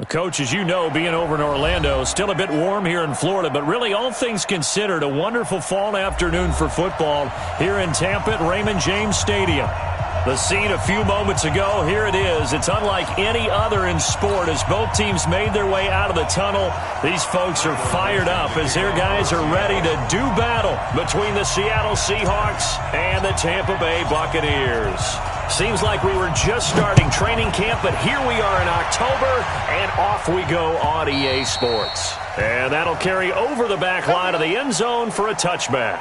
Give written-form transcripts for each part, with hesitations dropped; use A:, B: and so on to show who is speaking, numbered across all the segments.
A: Coach, as you know, being over in Orlando, still a bit warm here in Florida, but really all things considered, a wonderful fall afternoon for football here in Tampa at Raymond James Stadium. The scene a few moments ago, here it is. It's unlike any other in sport as both teams made their way out of the tunnel. These folks are fired up as their guys are ready to do battle between the Seattle Seahawks and the Tampa Bay Buccaneers. Seems like we were just starting training camp, but here we are in October, and off we go on EA Sports. And that'll carry over the back line of the end zone for a touchback.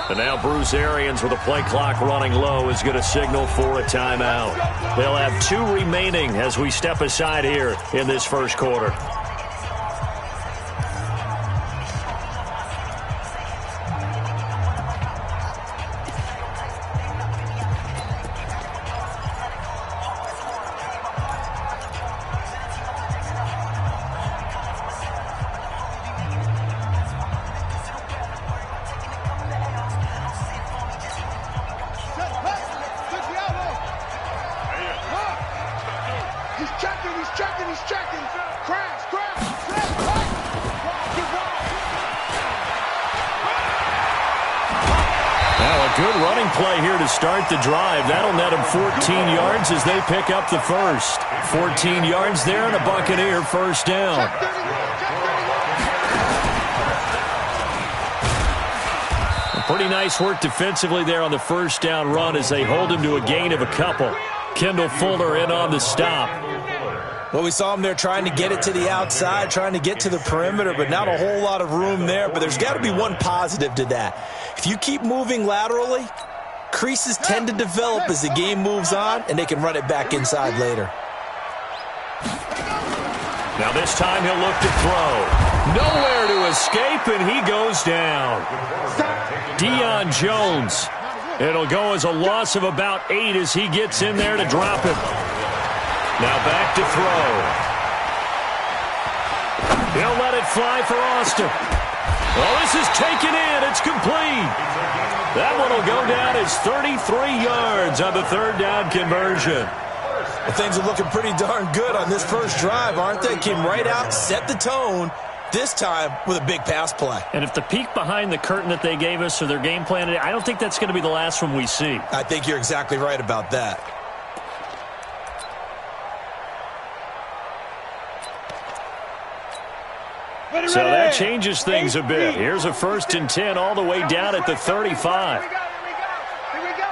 A: And now Bruce Arians with a play clock running low is going to signal for a timeout. They'll have 2 remaining as we step aside here in this first quarter. Good running play here to start the drive. That'll net them 14 yards as they pick up the first. 14 yards there and a Buccaneer first down. Pretty nice work defensively there on the first down run as they hold him to a gain of a couple. Kendall Fuller in on the stop.
B: Well, we saw him there trying to get it to the outside, trying to get to the perimeter, but not a whole lot of room there. But there's got to be one positive to that. If you keep moving laterally, creases tend to develop as the game moves on, and they can run it back inside later.
A: Now this time he'll look to throw. Nowhere to escape, and he goes down. Deion Jones. It'll go as a loss of about 8 as he gets in there to drop him. Now back to throw. He'll let it fly for Austin. Oh, this is taken in. It's complete. That one will go down as 33 yards on the third down conversion.
B: Well, things are looking pretty darn good on this first drive, aren't they? Came right out, set the tone, this time with a big pass play.
A: And if the peek behind the curtain that they gave us or their game plan, I don't think that's going to be the last one we see.
B: I think you're exactly right about that.
A: So that changes things a bit. Here's a 1st and 10 all the way down at the 35.
C: Here we go.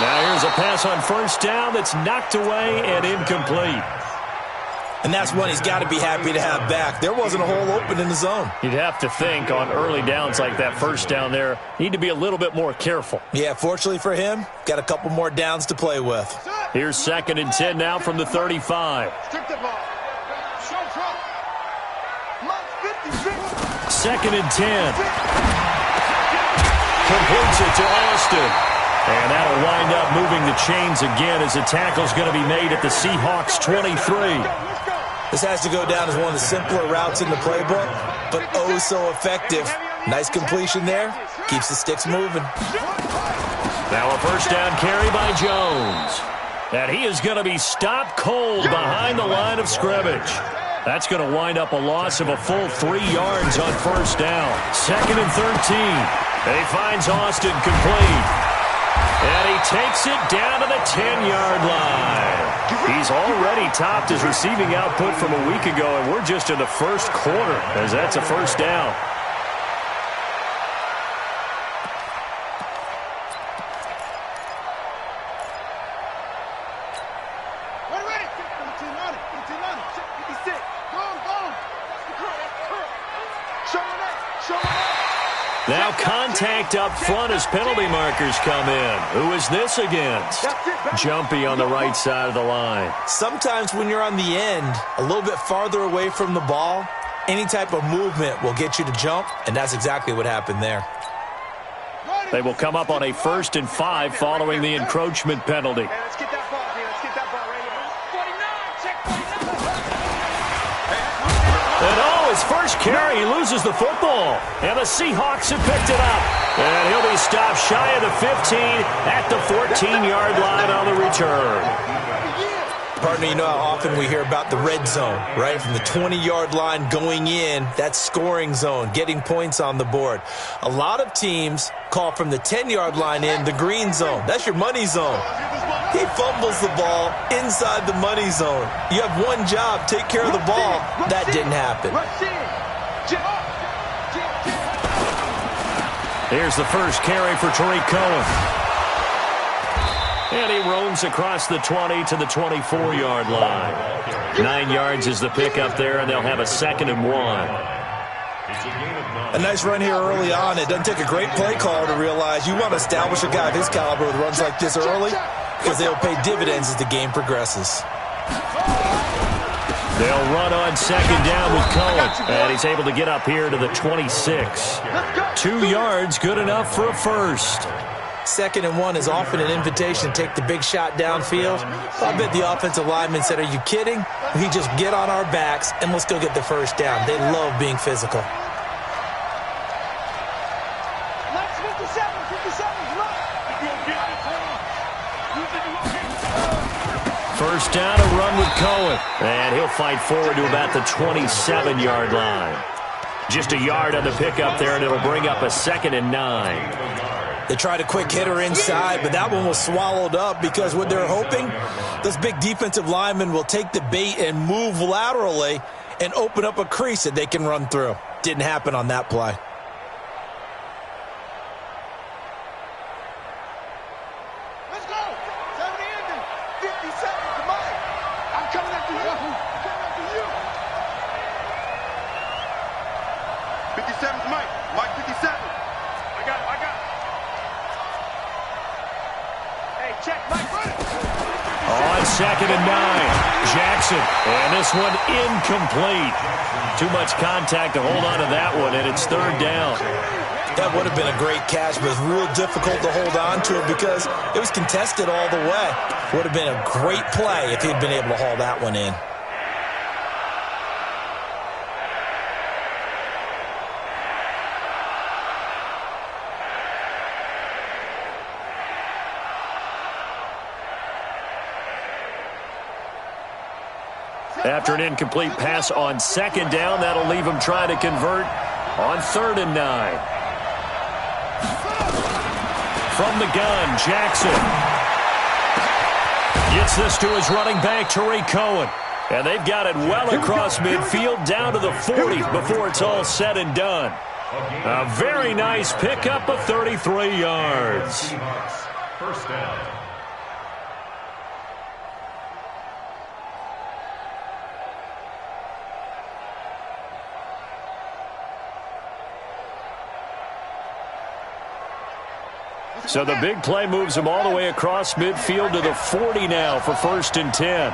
A: Now here's a pass on first down that's knocked away and incomplete.
B: And that's one he's got to be happy to have back. There wasn't a hole open in the zone.
A: You'd have to think on early downs like that first down there, need to be a little bit more careful.
B: Yeah, fortunately for him, got a couple more downs to play with.
A: Here's 2nd and 10 now from the 35. 2nd and 10. Completes it to Austin. And that'll wind up moving the chains again as the tackle's going to be made at the Seahawks 23.
B: This has to go down as one of the simpler routes in the playbook, but oh so effective. Nice completion there. Keeps the sticks moving.
A: Now a first down carry by Jones. And he is going to be stopped cold behind the line of scrimmage. That's going to wind up a loss of a full 3 yards on first down. 2nd and 13. And he finds Austin complete. And he takes it down to the 10-yard line. He's already topped his receiving output from a week ago, and we're just in the first quarter as that's a first down. Now contact up front as penalty markers come in. Who is this against? Jumpy on the right side of the line.
B: Sometimes when you're on the end, a little bit farther away from the ball, any type of movement will get you to jump, and that's exactly what happened there.
A: They will come up on a 1st and 5 following the encroachment penalty.
C: Let's get that ball, man. Let's get that ball right here. 49, check 49.
A: And his first carry, he loses the football. And the Seahawks have picked it up. And he'll be stopped shy of the 15 at the 14-yard line on the return.
B: Partner, you know how often we hear about the red zone, right? From the 20-yard line going in, that's scoring zone, getting points on the board. A lot of teams call from the 10-yard line in the green zone. That's your money zone. He fumbles the ball inside the money zone. You have one job, take care of the ball. That didn't happen.
A: Here's the first carry for Tariq Cohen. And he roams across the 20 to the 24-yard line. 9 yards is the pickup there, and they'll have a 2nd and 1.
B: A nice run here early on. It doesn't take a great play call to realize you want to establish a guy of his caliber with runs like this early because they'll pay dividends as the game progresses.
A: They'll run on 2nd down with Cohen, and he's able to get up here to the 26. 2 yards, good enough for a first.
B: 2nd and 1 is often an invitation to take the big shot downfield. I bet the offensive lineman said, are you kidding? We just get on our backs and let's go get the first down. They love being physical.
A: First down, a run with Cohen. And he'll fight forward to about the 27-yard line. Just a yard on the pickup there, and it'll bring up a 2nd and 9.
B: They tried a quick hitter inside, but that one was swallowed up because what they're hoping, those big defensive linemen will take the bait and move laterally and open up a crease that they can run through. Didn't happen on that play.
C: Let's go. 70 ending. 57. Come on. I'm coming after you. I'm coming after you. 57's Mike. Mike 57. I got it. I got it. Hey, check Mike. Run it.
A: On 2nd and 9, Jackson. And this one incomplete. Too much contact to hold on to that one, and it's 3rd down.
B: That would have been a great catch, but it's real difficult to hold on to it because it was contested all the way. Would have been a great play if he'd been able to haul that one in.
A: After an incomplete pass on 2nd down, that'll leave him trying to convert on 3rd and 9. From the gun, Jackson gets this to his running back, Tariq Cohen. And they've got it well across midfield down to the 40 before it's all said and done. A very nice pickup of 33 yards.
D: First down.
A: So the big play moves him all the way across midfield to the 40 now for 1st and 10.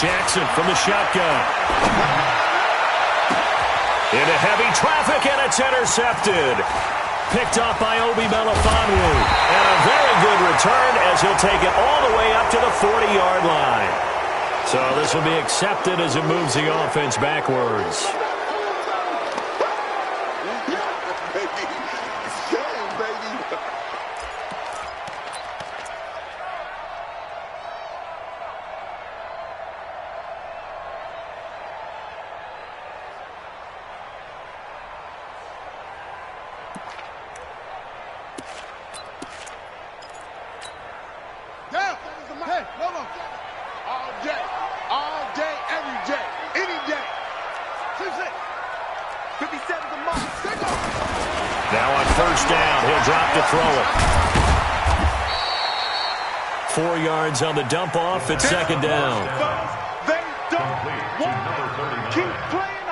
A: Jackson from the shotgun. Into heavy traffic, and it's intercepted. Picked off by Obi Melifonwu. And a very good return as he'll take it all the way up to the 40-yard line. So this will be accepted as it moves the offense backwards.
C: 57 to Mike.
A: Now on first down, he'll drop to throw it. 4 yards on the dump off at second down.
C: They don't want keep playing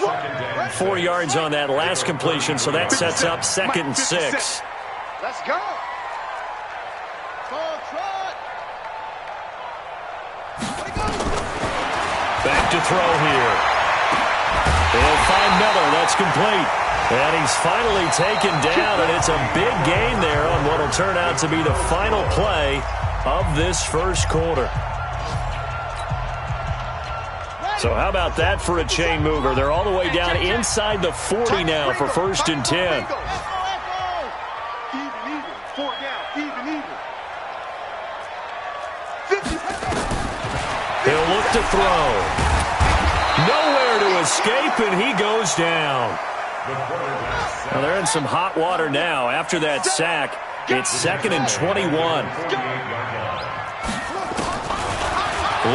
C: hard,
A: 4 yards on that last completion, so that sets up 2nd and 6.
C: Let's go.
A: Back to throw here. They'll find Miller. That's complete. And he's finally taken down, and it's a big gain there on what will turn out to be the final play of this first quarter. So how about that for a chain mover? They're all the way down inside the 40 now for 1st and 10.
C: Even, 4 down, even.
A: He'll look to throw. Nowhere to escape, and he goes down. Well, they're in some hot water now. After that sack, it's 2nd and 21.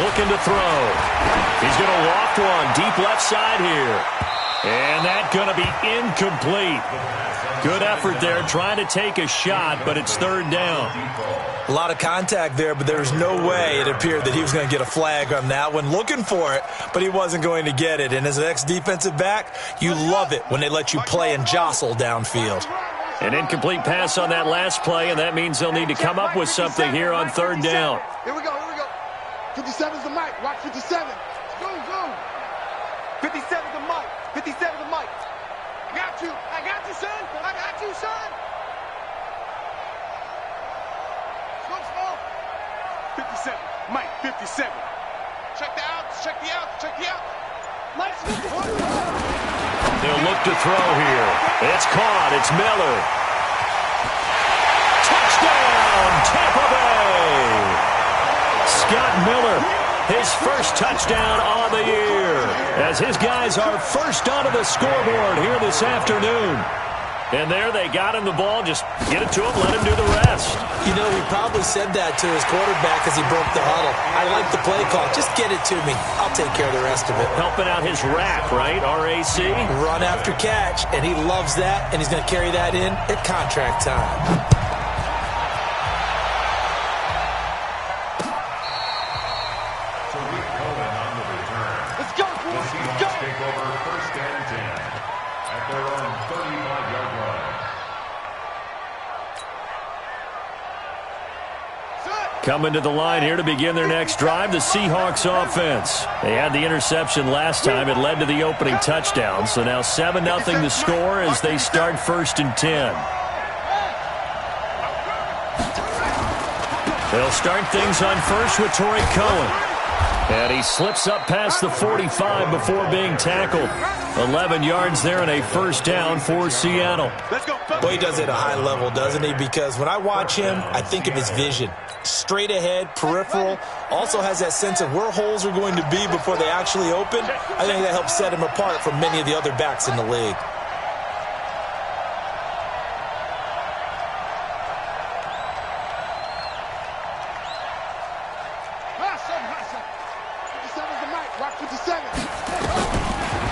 A: Looking to throw. He's going to loft one deep left side here. And that's going to be incomplete. Good effort there trying to take a shot, but it's 3rd down.
B: A lot of contact there, but there was no way it appeared that he was going to get a flag on that one. Looking for it, but he wasn't going to get it. And as an ex-defensive back, you love it when they let you play and jostle downfield.
A: An incomplete pass on that last play, and that means they'll need to come up with something here on 3rd down.
C: Here we go. 57's the Mike. Watch 57. Go. 57's the Mike. 57's the Mike. I got you, son. I got you, son. Go, small. 57. Mike, 57. Check the outs. Mike's 57.
A: They'll look to throw here. It's caught. It's Miller. Touchdown, Tampa Bay. Scott Miller, his first touchdown on the year, as his guys are first onto the scoreboard here this afternoon. And there they got him the ball. Just get it to him, let him do the rest.
B: You know, he probably said that to his quarterback as he broke the huddle. I like the play call. Just get it to me. I'll take care of the rest of it.
A: Helping out his RAC, right? R-A-C?
B: Run after catch, and he loves that, and he's going to carry that in at contract time.
A: Coming to the line here to begin their next drive, the Seahawks offense. They had the interception last time. It led to the opening touchdown. So now 7-0 the score as they start 1st and 10. They'll start things on first with Torrey Cohen. And he slips up past the 45 before being tackled. 11 yards there and a 1st down for Seattle.
B: Well, he does it at a high level, doesn't he? Because when I watch him, I think of his vision. Straight ahead, peripheral, also has that sense of where holes are going to be before they actually open. I think that helps set him apart from many of the other backs in the league.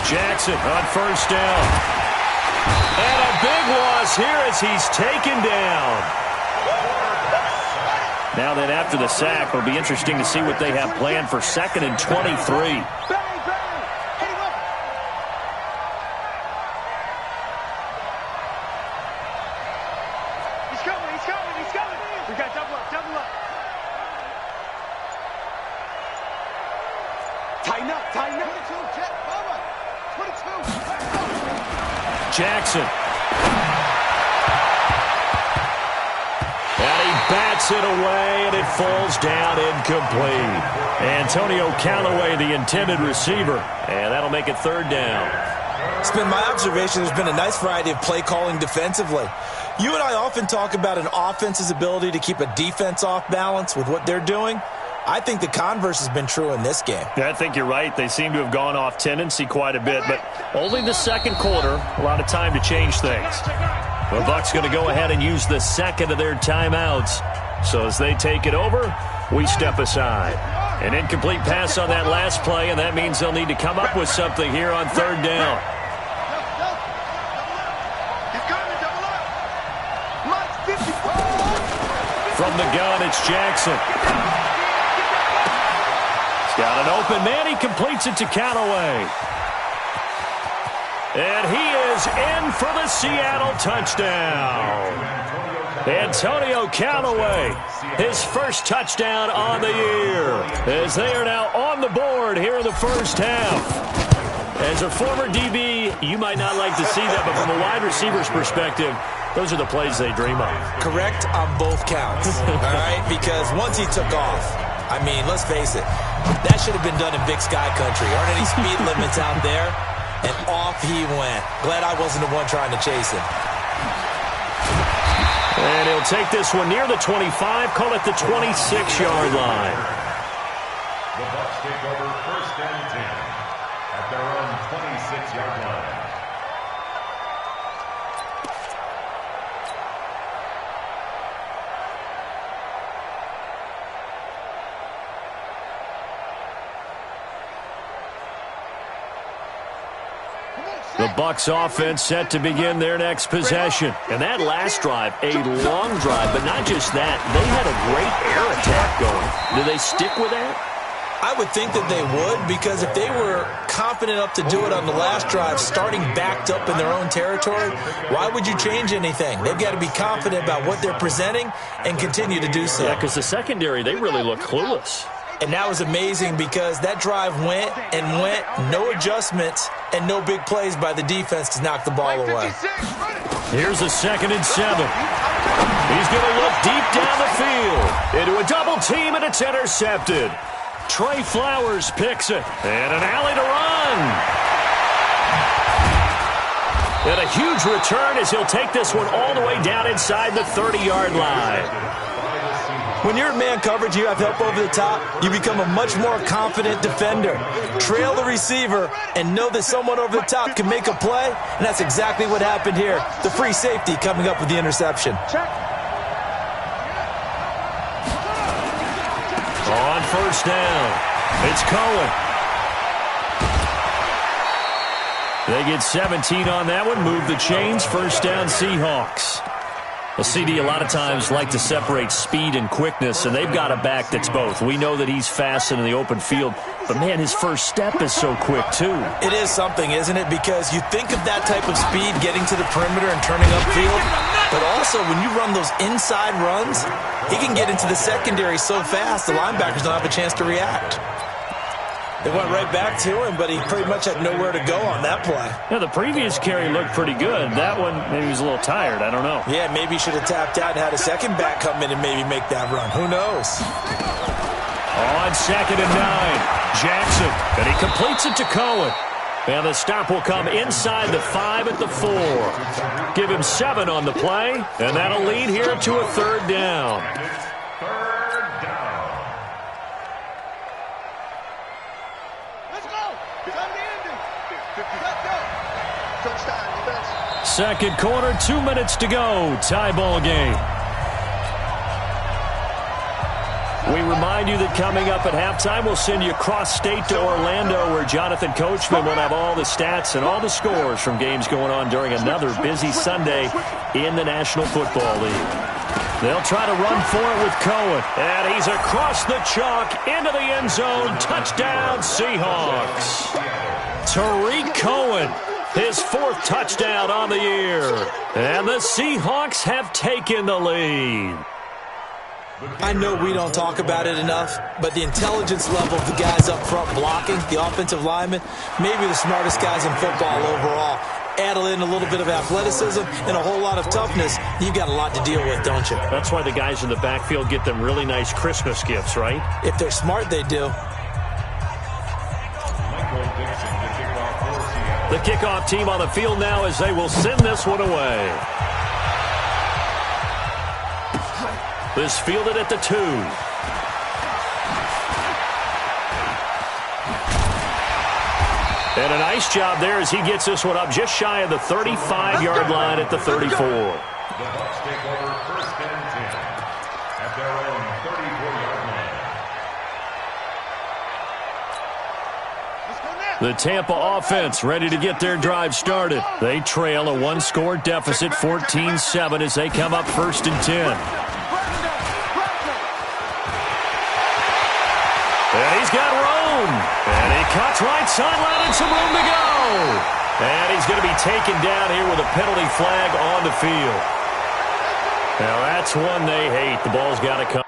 A: Jackson on 1st down. And a big loss here as he's taken down. Now then, after the sack, it'll be interesting to see what they have planned for 2nd and 23.
C: He's coming. We got double up. Tighten up. 22, Jet, forward. 22.
A: Jackson. And he bats it away, and it falls down incomplete. Antonio Callaway, the intended receiver. And that'll make it 3rd down.
B: It's been my observation there's been a nice variety of play calling defensively. You and I often talk about an offense's ability to keep a defense off balance with what they're doing. I think the converse has been true in this game.
A: Yeah, I think you're right. They seem to have gone off tendency quite a bit, but only the 2nd quarter, a lot of time to change things. The Bucs going to go ahead and use the 2nd of their timeouts. So as they take it over, we step aside. An incomplete pass on that last play, and that means they'll need to come up with something here on third down. From the gun, it's Jackson. He's got an open man. He completes it to Callaway. And he is in for the Seattle touchdown. Antonio Callaway, his first touchdown on the year, as they are now on the board here in the first half. As a former DB, you might not like to see that, but from a wide receiver's perspective, those are the plays they dream of.
B: Correct on both counts, all right? Because once he took off, I mean, let's face it, that should have been done in Big Sky Country. Aren't any speed limits out there? And off he went. Glad I wasn't the one trying to chase him.
A: And he'll take this one near the 25, call it the 26-yard line.
D: The Bucs take over first and 10 at their own 26-yard line.
A: The Bucs offense set to begin their next possession. And that last drive, a long drive, but not just that. They had a great air attack going. Do they stick with that?
B: I would think that they would, because if they were confident enough to do it on the last drive, starting backed up in their own territory, why would you change anything? They've got to be confident about what they're presenting and continue to do so.
A: Yeah, because the secondary, they really look clueless.
B: And that was amazing because that drive went and went, no adjustments, and no big plays by the defense to knock the ball away.
A: Here's a 2nd and 7. He's going to look deep down the field into a double team, and it's intercepted. Trey Flowers picks it, and an alley to run. And a huge return as he'll take this one all the way down inside the 30-yard line.
B: When you're in man coverage, you have help over the top, you become a much more confident defender. Trail the receiver and know that someone over the top can make a play, and that's exactly what happened here. The free safety coming up with the interception.
A: On first down, it's Cohen. They get 17 on that one, move the chains, first down Seahawks. A CD a lot of times like to separate speed and quickness, and they've got a back that's both. We know that he's fast in the open field, but, man, his first step is so quick, too.
B: It is something, isn't it? Because you think of that type of speed getting to the perimeter and turning upfield, but also when you run those inside runs, he can get into the secondary so fast the linebackers don't have a chance to react. They went right back to him, but he pretty much had nowhere to go on that play.
A: Yeah, the previous carry looked pretty good. That one, maybe he was a little tired. I don't know.
B: Yeah, maybe he should have tapped out and had a second back come in and maybe make that run. Who knows?
A: On 2nd and 9, Jackson, and he completes it to Cohen. And the stop will come inside the 5 at the 4. Give him 7 on the play, and that'll lead here to a 3rd down. Second quarter, 2 minutes to go. Tie ball game. We remind you that coming up at halftime, we'll send you cross-state to Orlando, where Jonathan Coachman will have all the stats and all the scores from games going on during another busy Sunday in the National Football League. They'll try to run for it with Cohen. And he's across the chalk into the end zone. Touchdown, Seahawks. Tariq Cohen, his 4th touchdown on the year. And the Seahawks have taken the lead.
B: I know we don't talk about it enough, but the intelligence level of the guys up front blocking, the offensive linemen, maybe the smartest guys in football overall. Add in a little bit of athleticism and a whole lot of toughness, you've got a lot to deal with, don't you?
A: That's why the guys in the backfield get them really nice Christmas gifts, right?
B: If they're smart, they do.
A: The kickoff team on the field now as they will send this one away. This fielded at the 2. And a nice job there as he gets this one up just shy of the 35-yard line at the 34.
D: The Bucs take over first and 10 at their own 34-yard line.
A: The Tampa offense ready to get their drive started. They trail a one-score deficit, 14-7, as they come up 1st and 10. And he's got room. And he cuts right sideline and some room to go. And he's going to be taken down here with a penalty flag on the field. Now that's one they hate. The ball's got to come.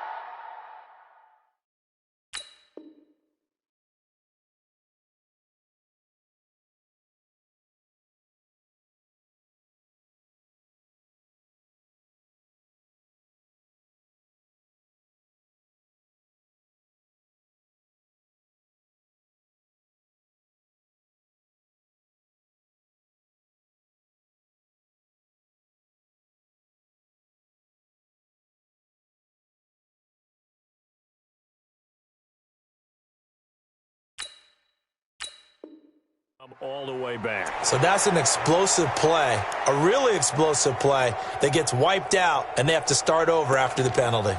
A: All the way back.
B: So that's an explosive play, a really explosive play that gets wiped out, and they have to start over after the penalty.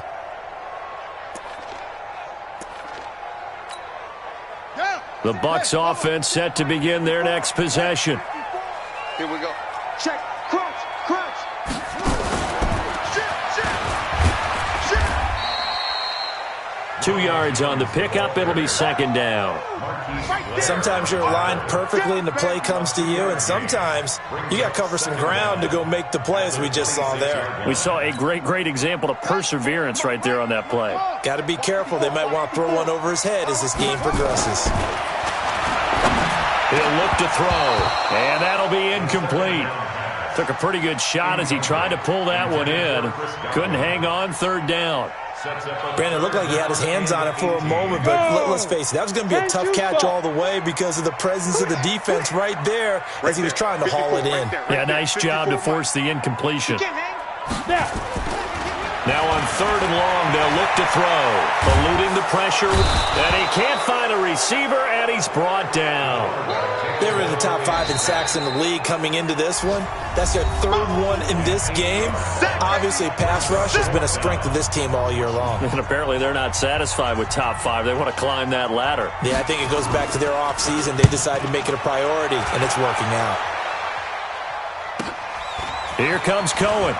A: The Bucs offense set to begin their next possession.
C: Here we go. Check. Crunch. Crunch.
A: 2 yards on the pickup. It'll be 2nd down.
B: Sometimes you're aligned perfectly and the play comes to you, and sometimes you got to cover some ground to go make the play, as we just saw there.
A: We saw a great example of perseverance right there on that play.
B: Got to be careful. They might want to throw one over his head as this game progresses.
A: He'll look to throw, and that'll be incomplete. Took a pretty good shot as he tried to pull that one in. Couldn't hang on, 3rd down.
B: Brandon, looked like he had his hands on it for a moment, but let's face it, that was going to be a tough catch all the way because of the presence of the defense right there as he was trying to haul it in.
A: Yeah, nice job to force the incompletion. Now on 3rd and long, they'll look to throw. Eluding the pressure, and he can't find a receiver, and he's brought down.
B: They were in the top 5 in sacks in the league coming into this one. That's their 3rd one in this game. Obviously, pass rush has been a strength of this team all year long.
A: And apparently they're not satisfied with top 5. They want to climb that ladder.
B: Yeah, I think it goes back to their offseason. They decided to make it a priority, and it's working out.
A: Here comes Cohen.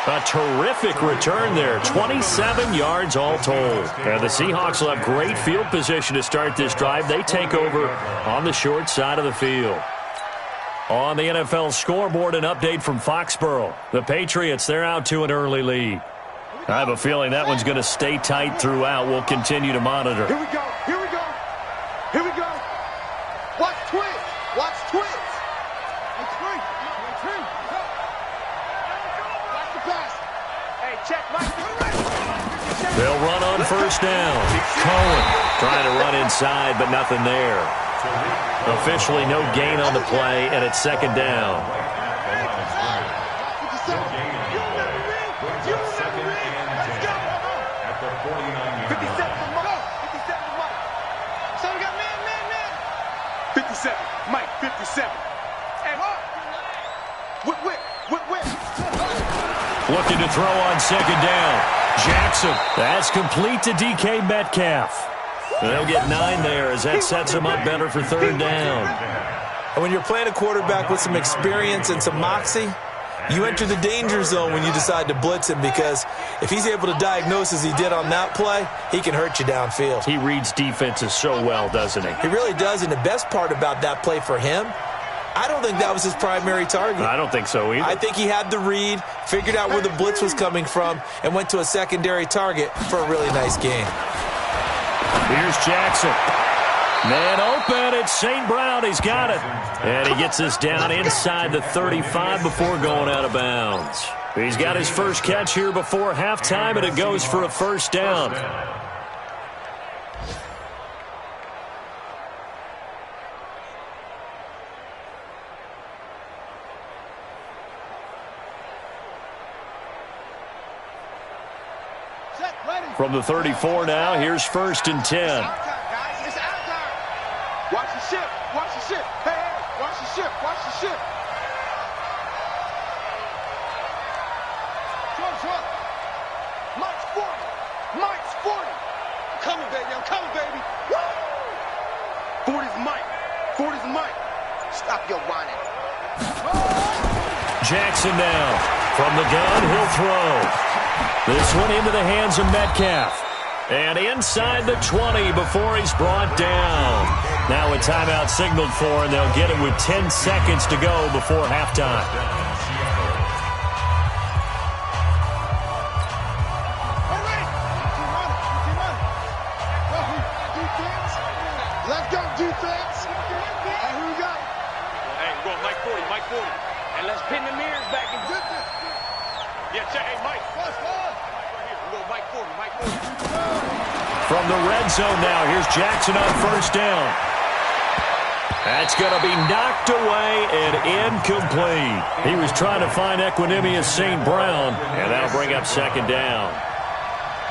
A: A terrific return there, 27 yards all told. And the Seahawks will have great field position to start this drive. They take over on the short side of the field. On the NFL scoreboard, an update from Foxborough. The Patriots, they're out to an early lead. I have a feeling that one's going to stay tight throughout. We'll continue to monitor.
C: Here we go. Here we go. Here we go. Watch twins. Watch twins.
A: They'll run on 1st down. Cohen trying to run inside, but nothing there. Officially no gain on the play, and it's 2nd down.
C: Mike, 57.
A: Looking to throw on 2nd down. Jackson, that's complete to DK Metcalf. They'll get 9 there as that sets them up better for 3rd down.
B: And when you're playing a quarterback with some experience and some moxie, you enter the danger zone when you decide to blitz him, because if he's able to diagnose as he did on that play, he can hurt you downfield.
A: He reads defenses so well, doesn't he?
B: He really does, and the best part about that play for him, I don't think that was his primary target.
A: I don't think so either.
B: I think he had the read, figured out where the blitz was coming from, and went to a secondary target for a really nice game.
A: Here's Jackson. Man open, it's St. Brown. He's got it. And he gets this down inside the 35 before going out of bounds. He's got his first catch here before halftime, and it goes for a 1st down. From the 34 now, here's 1st and 10.
C: Watch the ship. Watch the ship. Hey, hey, watch the ship. Watch the ship. Mike's 40. Mike's 40. I'm coming, baby. I'm coming, baby. 40's Mike. 40's Mike. Stop your whining.
A: Jackson now. From the gun, he'll throw. This one into the hands of Metcalf. And inside the 20 before he's brought down. Now a timeout signaled for, and they'll get it with 10 seconds to go before halftime.
C: Let's go, defense. And who we got?
E: Hey, we're going Mike 40, Mike 40. And let's pin the mirrors back and good this. Yeah, check. Hey, Mike. Right here. We're going Mike 40, Mike 40.
A: From the red zone now, here's Jackson on first down. That's going to be knocked away and incomplete. He was trying to find Equanimous St. Brown, and that'll bring up second down.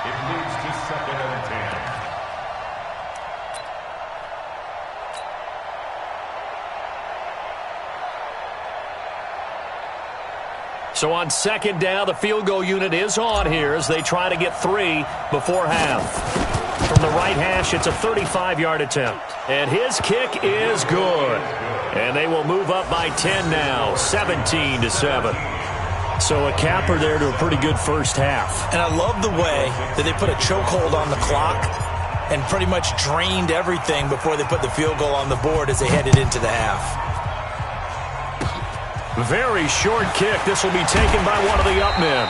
D: It leads to second and 10.
A: So on second down, the field goal unit is on here as they try to get 3 before half. From the right hash, it's a 35-yard attempt. And his kick is good. And they will move up by 10 now, 17-7. So a capper there to a pretty good first half.
B: And I love the way that they put a chokehold on the clock and pretty much drained everything before they put the field goal on the board as they headed into the half.
A: Very short kick. This will be taken by one of the up men.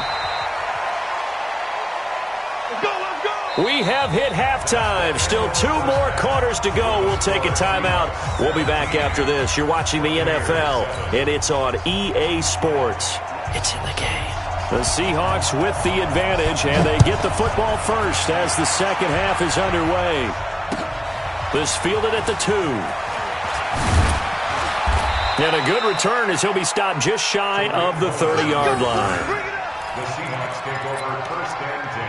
E: Let's go, let's go.
A: We have hit halftime. Still 2 more quarters to go. We'll take a timeout. We'll be back after this. You're watching the NFL, and it's on EA Sports. It's in the game. The Seahawks with the advantage, and they get the football first as the second half is underway. This fielded at the 2. And a good return as he'll be stopped just shy of the 30-yard line.
D: The Seahawks take over first and 10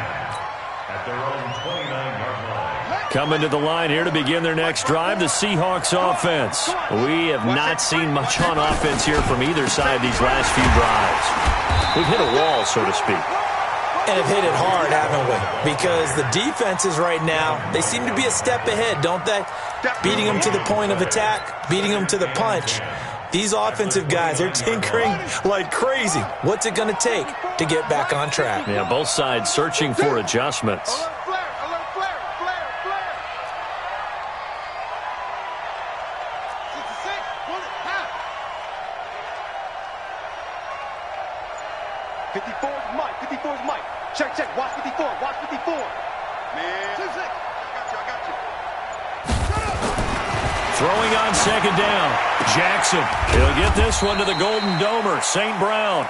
D: at their own 29-yard line.
A: Coming to the line here to begin their next drive, the Seahawks offense. We have not seen much on offense here from either side these last few drives. We've hit a wall, so to speak.
B: And have hit it hard, haven't we? Because the defenses right now, they seem to be a step ahead, don't they? Beating them to the point of attack, beating them to the punch. These offensive guys, they're tinkering like crazy. What's it going to take to get back on track?
A: Yeah, both sides searching for adjustments.
C: Alert flare. 66, pull it, half.
E: 54's Mike, 54's Mike. Check, watch 54, watch 54.
C: Man. 66, I got you.
A: Throwing on second down. Jackson. He'll get this one to the Golden Domer. St. Brown.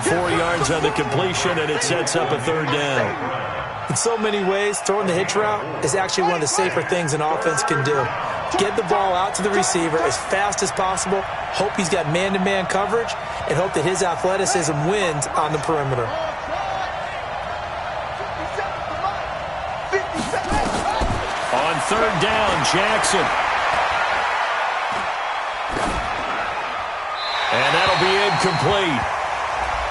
A: 4 yards on the completion, and it sets up a third down.
B: In so many ways, throwing the hitch route is actually one of the safer things an offense can do. Get the ball out to the receiver as fast as possible, hope he's got man-to-man coverage, and hope that his athleticism wins on the perimeter.
A: On third down, Jackson. And that'll be incomplete.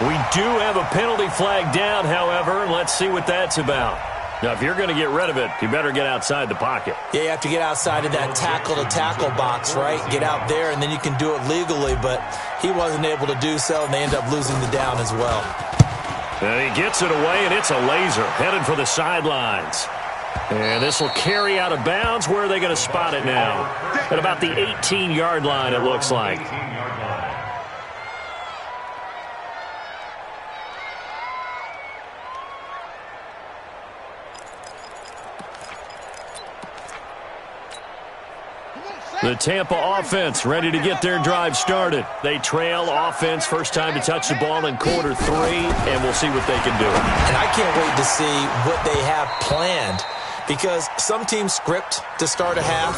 A: We do have a penalty flag down, however. Let's see what that's about. Now, if you're going to get rid of it, you better get outside the pocket.
B: Yeah, you have to get outside of that tackle-to-tackle box, right? Get out there, and then you can do it legally, but he wasn't able to do so, and they end up losing the down as well.
A: And he gets it away, and it's a laser headed for the sidelines. And this will carry out of bounds. Where are they going to spot it now? At about the 18-yard line, it looks like. The Tampa offense ready to get their drive started. They trail offense first time to touch the ball in quarter 3, and we'll see what they can do.
B: And I can't wait to see what they have planned, because some teams script to start a half.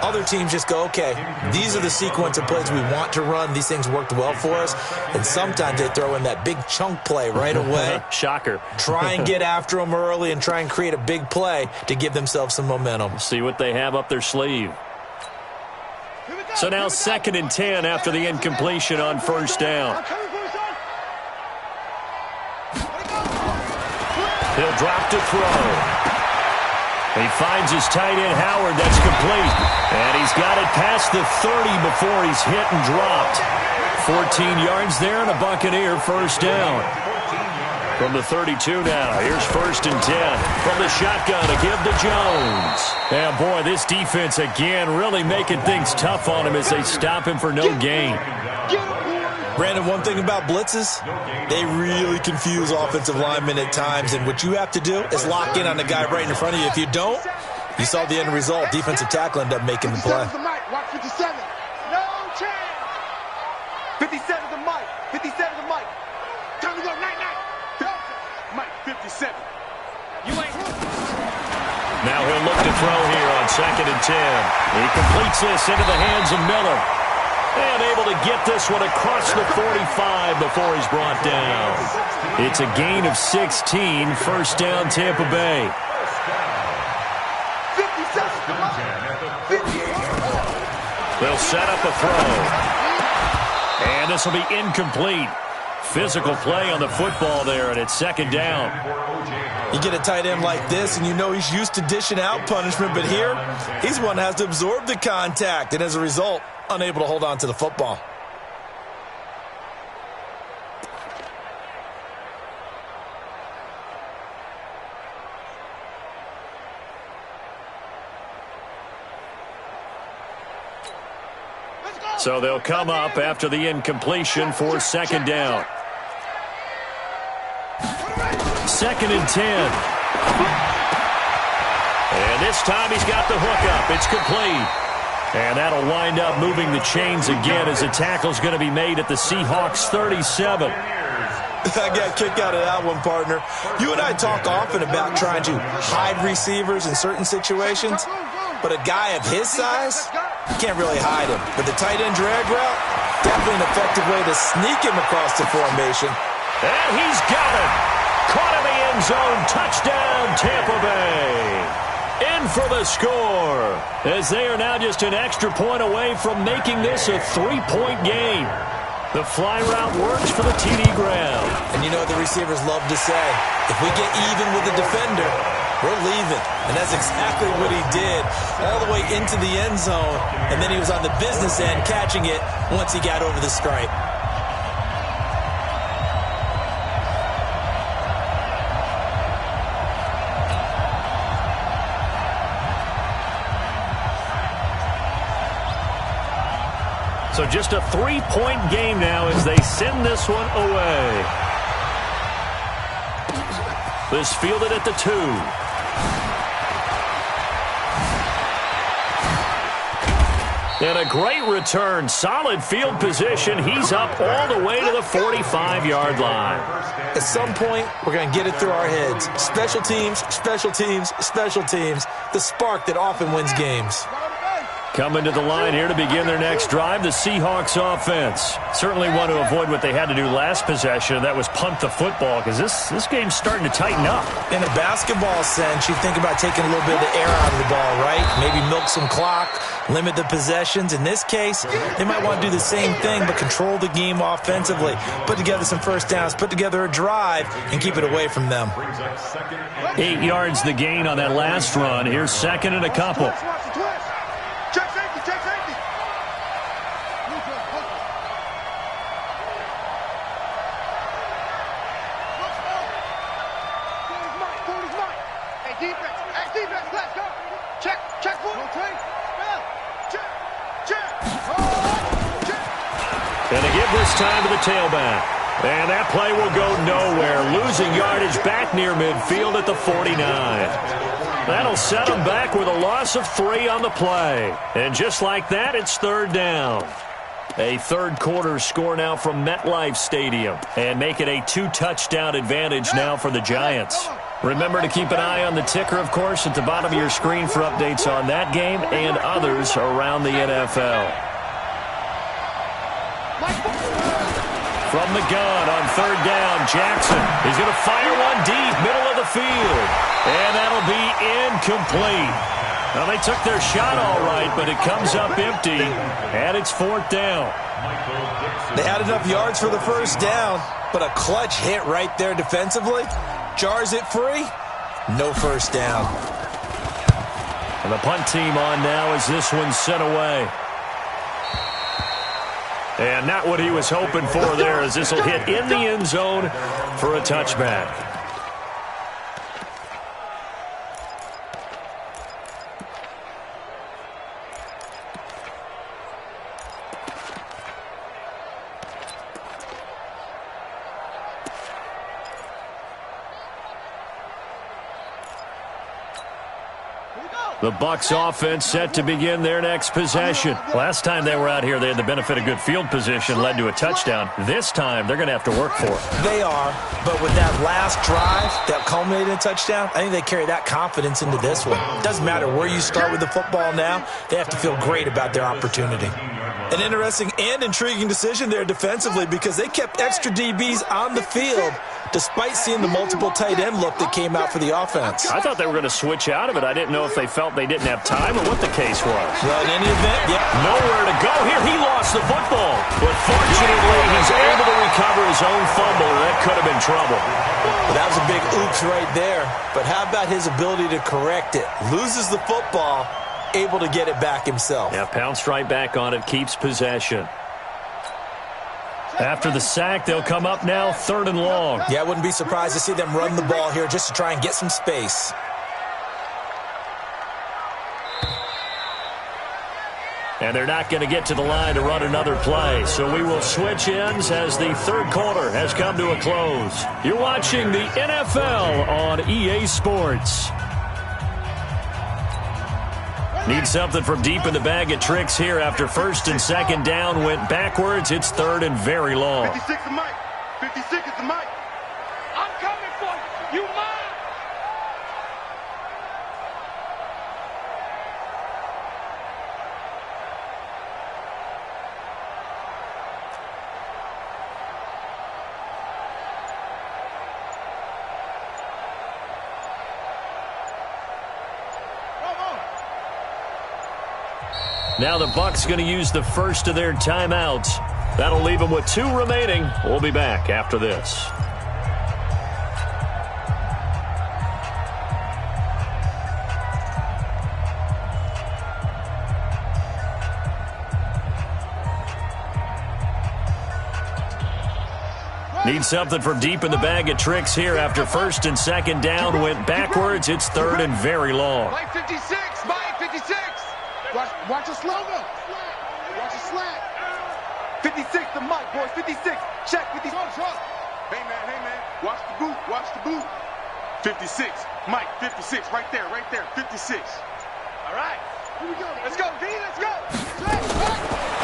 B: Other teams just go, okay, these are the sequence of plays we want to run. These things worked well for us. And sometimes they throw in that big chunk play right away.
A: Shocker.
B: Try and get after them early and try and create a big play to give themselves some momentum.
A: See what they have up their sleeve. So now 2nd and 10 after the incompletion on first down. He'll drop to throw. He finds his tight end, Howard. That's complete. And he's got it past the 30 before he's hit and dropped. 14 yards there and a Buccaneer first down. From the 32 now, here's 1st and 10. From the shotgun, a give to Jones. And boy, this defense again really making things tough on him as they stop him for no gain.
B: Brandon, one thing about blitzes, they really confuse offensive linemen at times, and what you have to do is lock in on the guy right in front of you. If you don't, you saw the end result. Defensive tackle ended up making the play.
C: 57. No chance. 57 to Mike. 57 to Mike. Time to go. Night. Mike, 57. You ain't.
A: Now he'll look to throw here on 2nd and 10. He completes this into the hands of Miller. And able to get this one across the 45 before he's brought down. It's a gain of 16, first down Tampa Bay.
C: 57.
A: They'll set up a throw. And this will be incomplete. Physical play on the football there, and it's 2nd down.
B: You get a tight end like this, and you know he's used to dishing out punishment, but here, he's one that has to absorb the contact, and as a result, unable to hold on to the football.
A: So they'll come up after the incompletion for 2nd down. 2nd and 10. And this time he's got the hook up. It's complete. And that'll wind up moving the chains again as the tackle's going to be made at the Seahawks 37.
B: I got a kick out of that one, partner. You and I talk often about trying to hide receivers in certain situations, but a guy of his size, you can't really hide him. But the tight end drag route, definitely an effective way to sneak him across the formation.
A: And he's got it. Caught in the end zone. Touchdown, Tampa Bay. In for the score, as they are now just an extra point away from making this a 3-point game. The fly route works for the TD grab.
B: And you know what the receivers love to say? If we get even with the defender, we're leaving. And that's exactly what he did, all the way into the end zone. And then he was on the business end catching it once he got over the stripe.
A: So just a 3-point game now as they send this one away. This fielded at the 2. And a great return. Solid field position. He's up all the way to the 45-yard line.
B: At some point, we're going to get it through our heads. Special teams, special teams, special teams. The spark that often wins games.
A: Coming to the line here to begin their next drive, the Seahawks offense. Certainly want to avoid what they had to do last possession, and that was punt the football, because this game's starting to tighten up.
B: In a basketball sense, you think about taking a little bit of the air out of the ball, right? Maybe milk some clock, limit the possessions. In this case, they might want to do the same thing, but control the game offensively. Put together some first downs, put together a drive, and keep it away from them.
A: 8 yards the gain on that last run. Here's 2nd and a couple.
C: Check safety, check safety. Forty's Mike. Hey, defense. Hey, defense, let's go. Check, check, 40. Check, check.
A: And they give this time to the tailback. And that play will go nowhere. Losing yardage back near midfield at the 49. That'll set them back with a loss of 3 on the play. And just like that, it's 3rd down. A third-quarter score now from MetLife Stadium. And make it a 2-touchdown advantage now for the Giants. Remember to keep an eye on the ticker, of course, at the bottom of your screen for updates on that game and others around the NFL. From the gun on 3rd down, Jackson. He's going to fire one deep, middle of the field. And that'll be incomplete. Well, they took their shot all right, but it comes up empty, and it's 4th down.
B: They had enough yards for the first down, but a clutch hit right there defensively. Jars it free. No first down.
A: And the punt team on now as this one's sent away. And not what he was hoping for there, as this will hit in the end zone for a touchback. The Bucs offense set to begin their next possession. Last time they were out here, they had the benefit of good field position, led to a touchdown. This time, they're going to have to work for it.
B: They are, but with that last drive that culminated in a touchdown, I think they carry that confidence into this one. It doesn't matter where you start with the football now, they have to feel great about their opportunity. An interesting and intriguing decision there defensively, because they kept extra DBs on the field despite seeing the multiple tight end look that came out for the offense.
A: I thought they were going to switch out of it. I didn't know if they felt they didn't have time or what the case was.
B: Well, in any event, yeah.
A: Nowhere to go here. He lost the football. But fortunately, he's able to recover his own fumble, and that could have been trouble.
B: Well, that was a big oops right there. But how about his ability to correct it? Loses the football, able to get it back himself.
A: Yeah, pounced right back on it, keeps possession. After the sack, they'll come up now 3rd and long.
B: Yeah, I wouldn't be surprised to see them run the ball here just to try and get some space.
A: And they're not going to get to the line to run another play. So we will switch ends as the 3rd quarter has come to a close. You're watching the NFL on EA Sports. Need something from deep in the bag of tricks here after 1st and 2nd down went backwards. It's 3rd and very long.
C: 56 is Mike. 56 is the Mike.
E: I'm coming for you. You mine.
A: Now the Bucs going to use the first of their timeouts. That'll leave them with 2 remaining. We'll be back after this. Need something from deep in the bag of tricks here after 1st and 2nd down went backwards. It's 3rd and very long.
C: Mike 56. Mike 56. Watch your slow go. Watch your slant. 56 to Mike, boys. 56. Check 56. Hey, man. Watch the boot. Watch the boot. 56. Mike, 56. Right there. 56. All right. Here we go. Let's go, V. Let's go.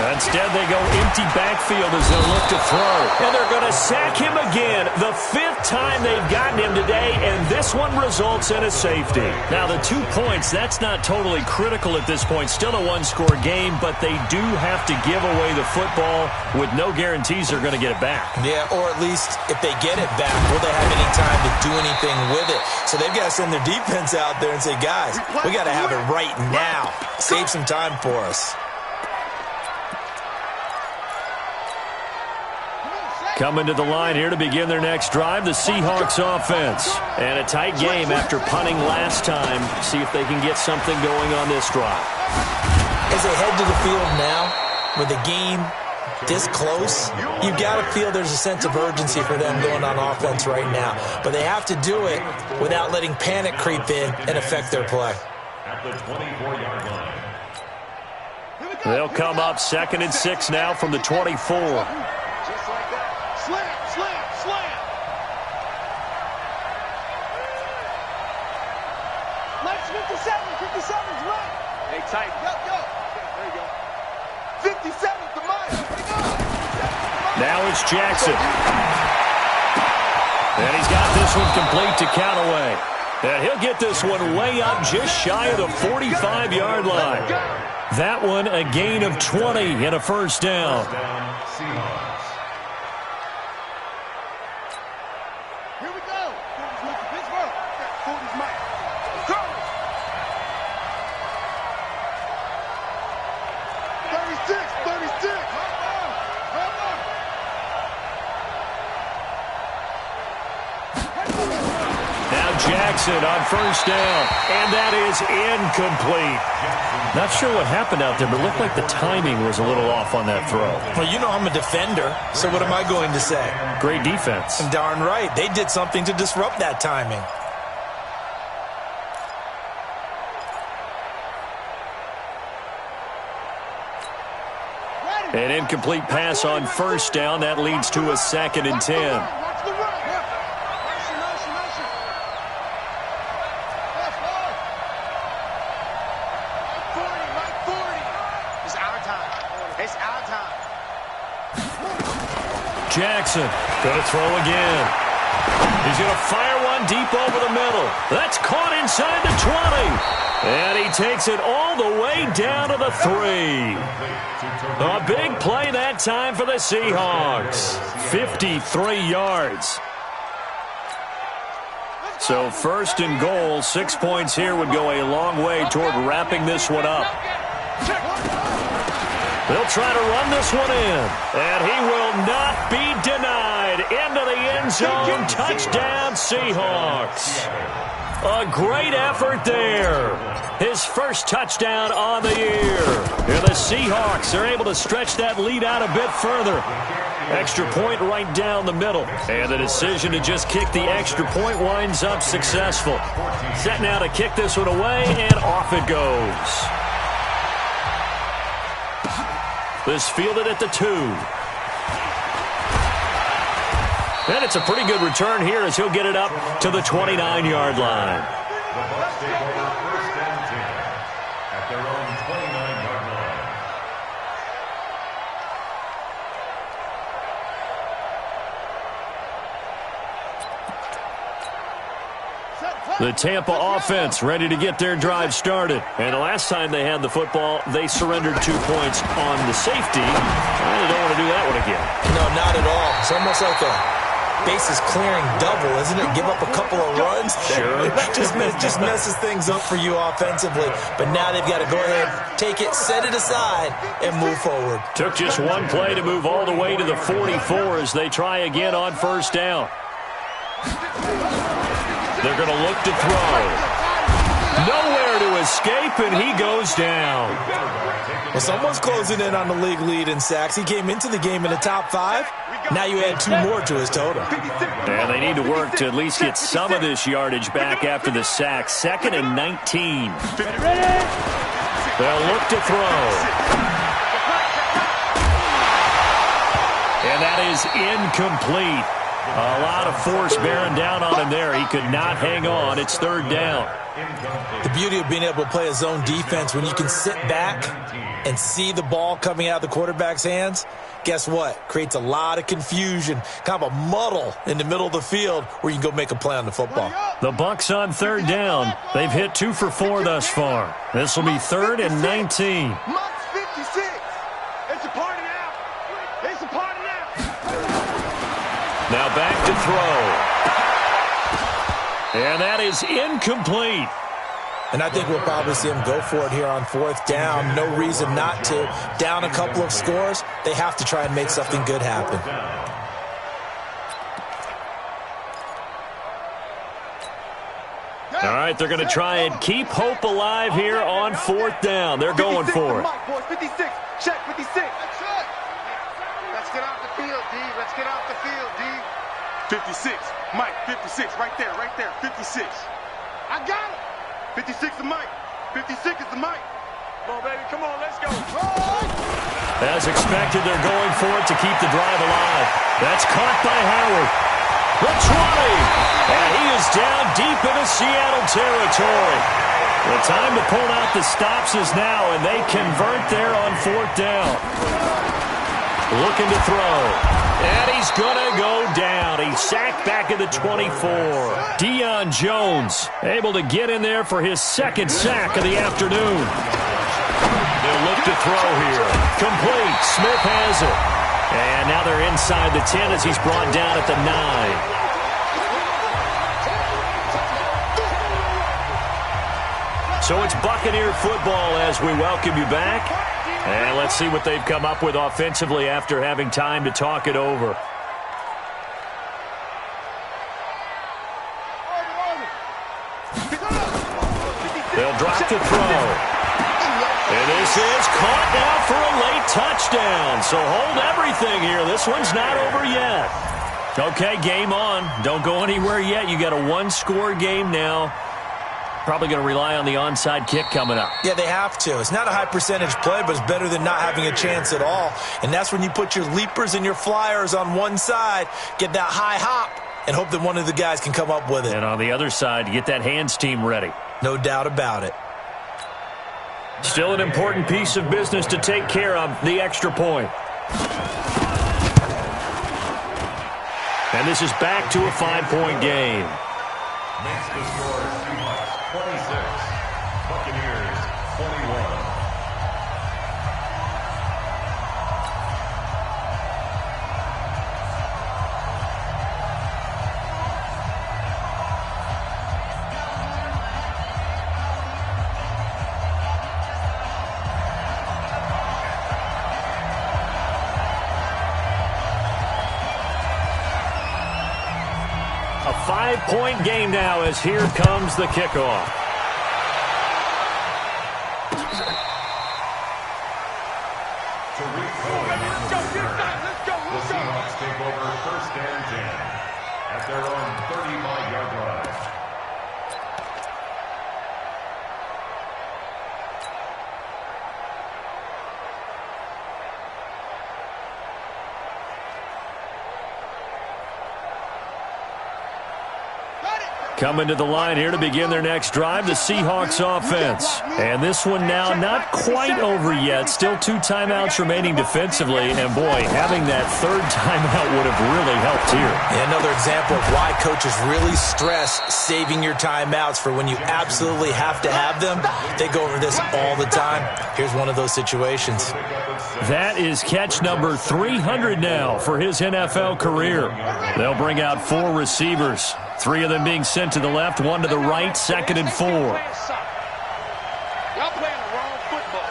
A: Instead, they go empty backfield as they'll look to throw. And they're going to sack him again. The 5th time they've gotten him today, and this one results in a safety. Now, the 2 points, that's not totally critical at this point. Still a one-score game, but they do have to give away the football with no guarantees they're going to get it back.
B: Yeah, or at least if they get it back, will they have any time to do anything with it? So they've got to send their defense out there and say, guys, we got to have it right now. Save some time for us.
A: Coming to the line here to begin their next drive, the Seahawks offense. And a tight game after punting last time. See if they can get something going on this drive.
B: As they head to the field now, with the game this close, you've got to feel there's a sense of urgency for them going on offense right now. But they have to do it without letting panic creep in and affect their play.
D: At the 24-yard line.
A: They'll come up 2nd and 6 now from the 24.
C: Slam. Mike's 57. 57's right.
E: Hey, tight.
C: Yo. There you go. 57 to Mike.
A: Now it's Jackson. And he's got this one complete to Callaway. And he'll get this one way up just shy of the 45-yard line. That one a gain of 20 and a 1st down.
D: Seahawks.
A: Jackson on first down, and that is incomplete. Not sure what happened out there, but it looked like the timing was a little off on that throw.
B: Well, you know I'm a defender, so what am I going to say?
A: Great defense.
B: Darn right. They did something to disrupt that timing.
A: An incomplete pass on first down. That leads to a 2nd and 10. Jackson going to throw again. He's going to fire one deep over the middle. That's caught inside the 20. And he takes it all the way down to the 3. A big play that time for the Seahawks. 53 yards. So 1st and goal, 6 points here would go a long way toward wrapping this one up. They'll try to run this one in, and he will not be denied. Into the end zone, touchdown Seahawks. A great effort there. His first touchdown on the year. And the Seahawks are able to stretch that lead out a bit further. Extra point right down the middle. And the decision to just kick the extra point winds up successful. Set now to kick this one away, and off it goes. This fielded at the 2. And it's a pretty good return here as he'll get it up to the 29-yard line.
D: The Bucs take over 1st and 10 at their own 29-yard line.
A: The Tampa offense ready to get their drive started. And the last time they had the football, they surrendered 2 points on the safety. They don't want to do that one again.
B: No, not at all. It's almost like a bases clearing double, isn't it? Give up a couple of runs.
A: Sure.
B: just messes things up for you offensively. But now they've got to go ahead, take it, set it aside, and move forward.
A: Took just one play to move all the way to the 44 as they try again on first down. They're going to look to throw. Nowhere to escape, and he goes down.
B: Well, someone's closing in on the league lead in sacks. He came into the game in the top 5. Now you add 2 more to his total.
A: And they need to work to at least get some of this yardage back after the sack. 2nd and 19. They'll look to throw. And that is incomplete. A lot of force bearing down on him there. He could not hang on. It's 3rd down.
B: The beauty of being able to play a zone defense when you can sit back and see the ball coming out of the quarterback's hands, guess what? Creates a lot of confusion, kind of a muddle in the middle of the field where you can go make a play on the football.
A: The Bucs on 3rd down. They've hit 2 for 4 thus far. This will be 3rd and 19.
C: Mucks 56. It's a party now. It's a party now.
A: Now back to throw. And that is incomplete.
B: And I think we'll probably see him go for it here on 4th down. No reason not to. Down a couple of scores, they have to try and make something good happen.
A: All right, they're going to try and keep hope alive here on 4th down. They're going for it.
C: 56, check 56. Let's get off the field, D. Let's get off the field, D. 56, Mike, 56, right there, 56. I got it. 56 is Mike. 56 is the Mike. Come on, baby, come on, let's go.
A: As expected, they're going for it to keep the drive alive. That's caught by Howard. The 20, and he is down deep into Seattle territory. The time to pull out the stops is now, and they convert there on 4th down. Looking to throw. And he's going to go down. He's sacked back at the 24. Deion Jones able to get in there for his 2nd sack of the afternoon. They'll look to throw here. Complete. Smith has it. And now they're inside the 10 as he's brought down at the 9. So it's Buccaneer football as we welcome you back. And let's see what they've come up with offensively after having time to talk it over. They'll drop the throw. And this is caught now for a late touchdown. So hold everything here. This one's not over yet. Okay, game on. Don't go anywhere yet. You got a one-score game now. Probably going to rely on the onside kick coming up.
B: Yeah, they have to. It's not a high percentage play, but it's better than not having a chance at all. And that's when you put your leapers and your flyers on one side, get that high hop, and hope that one of the guys can come up with it.
A: And on the other side, get that hands team ready.
B: No doubt about it.
A: Still an important piece of business to take care of, the extra point. And this is back to a 5-point game.
D: Makes the score Seahawks 26, Buccaneers 21.
A: A 5-point game now as here comes the kickoff.
D: The Seahawks take over 1st and 10 at their own 35-yard line.
A: Coming to the line here to begin their next drive, the Seahawks offense. And this one now not quite over yet. Still 2 timeouts remaining defensively. And, boy, having that 3rd timeout would have really helped here.
B: Yeah, another example of why coaches really stress saving your timeouts for when you absolutely have to have them. They go over this all the time. Here's one of those situations.
A: That is catch number 300 now for his NFL career. They'll bring out 4 receivers. 3 of them being sent to the left, 1 to the right, 2nd and 4.
E: Y'all playing the wrong football.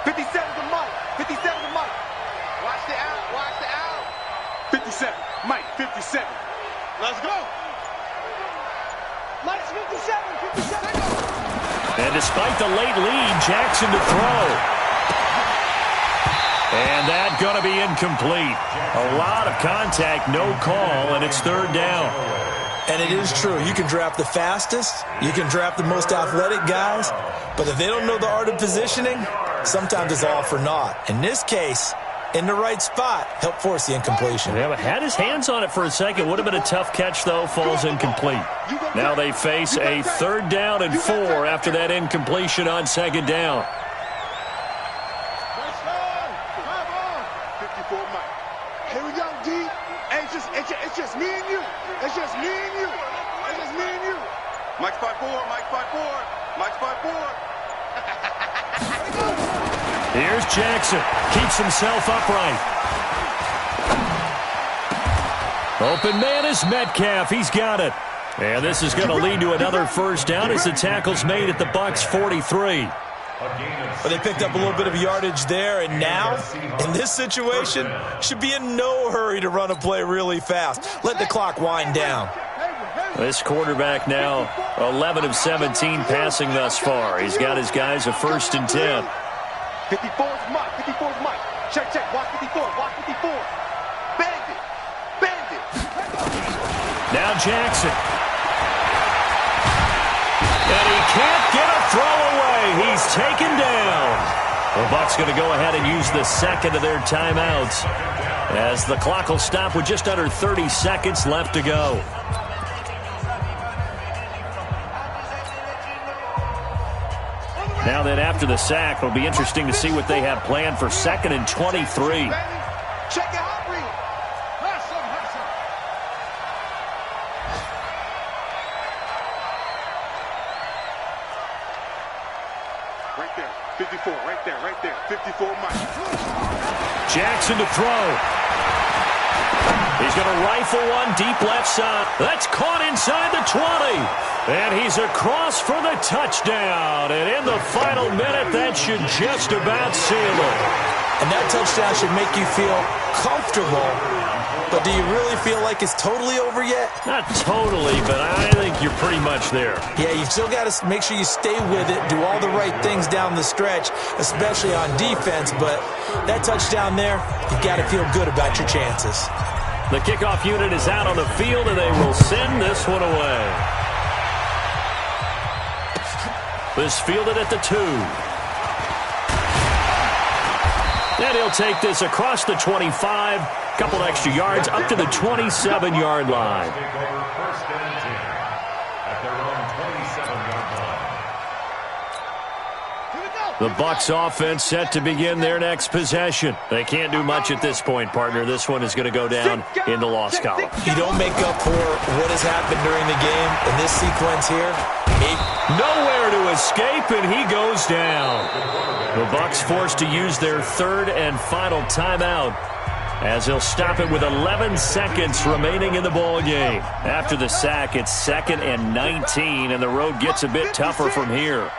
C: 57 to Mike. 57 to Mike. Watch the out. Watch the out. 57. Mike, 57.
E: Let's go.
C: Mike's 57. 57.
A: And despite the late lead, Jackson to throw. And that going to be incomplete. A lot of contact, no call, and it's 3rd down.
B: And it is true. You can draft the fastest. You can draft the most athletic guys. But if they don't know the art of positioning, sometimes it's all for naught. In this case, in the right spot, help force the incompletion.
A: Yeah, but had his hands on it for a second. Would have been a tough catch, though. Falls incomplete. Now they face a 3rd down and 4 after that incompletion on 2nd down.
C: 54 Mike. Here we go, D. Hey, it's just me and you. It's just me and you. It's just me and you. Mike's 5'4", Mike's 5'4", Mike's 5'4".
A: Here's Jackson. Keeps himself upright. Open man is Metcalf. He's got it. And this is going to lead to another 1st down as the tackle's made at the Bucs 43.
B: But they picked up a little bit of yardage there, and now, in this situation, should be in no hurry to run a play really fast. Let the clock wind down.
A: This quarterback now 11 of 17 passing thus far. He's got his guys a 1st and 10.
C: 54's Mike. 54's Mike. Check. Watch 54. Watch 54. Bend it.
A: Now Jackson. And he can't get a throw away. He's taken down. The Bucs going to go ahead and use the 2nd of their timeouts as the clock will stop with just under 30 seconds left to go. Now then, after the sack, it'll be interesting to see what they have planned for 2nd and 23.
C: Check your hot reel. Right there. 54. Right there. 54 Mike.
A: Jackson to throw. He's going to rifle one deep left side. That's caught inside the 20. And he's across for the touchdown. And in the final minute, that should just about seal it.
B: And that touchdown should make you feel comfortable, but do you really feel like it's totally over yet?
A: Not totally, but I think you're pretty much there.
B: Yeah, you've still got to make sure you stay with it, do all the right things down the stretch, especially on defense, but that touchdown there, you've got to feel good about your chances.
A: The kickoff unit is out on the field, and they will send this one away. This fielded at the 2. And he'll take this across the 25, couple extra yards up to the 27-yard line. The Bucs offense set to begin their next possession. They can't do much at this point, partner. This one is going to go down in the loss column.
B: You don't make up for what has happened during the game in this sequence here.
A: Nowhere to escape, and he goes down. The Bucs forced to use their third and final timeout, as they'll stop it with 11 seconds remaining in the ball game. After the sack, it's 2nd and 19, and the road gets a bit tougher from here.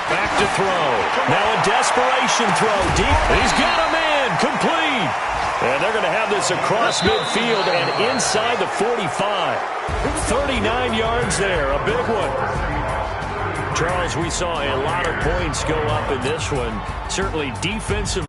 A: Back to throw. Now a desperation throw deep. He's got him in. Complete. And they're going to have this across midfield and inside the 45. 39 yards there. A big one. Charles, we saw a lot of points go up in this one. Certainly defensive.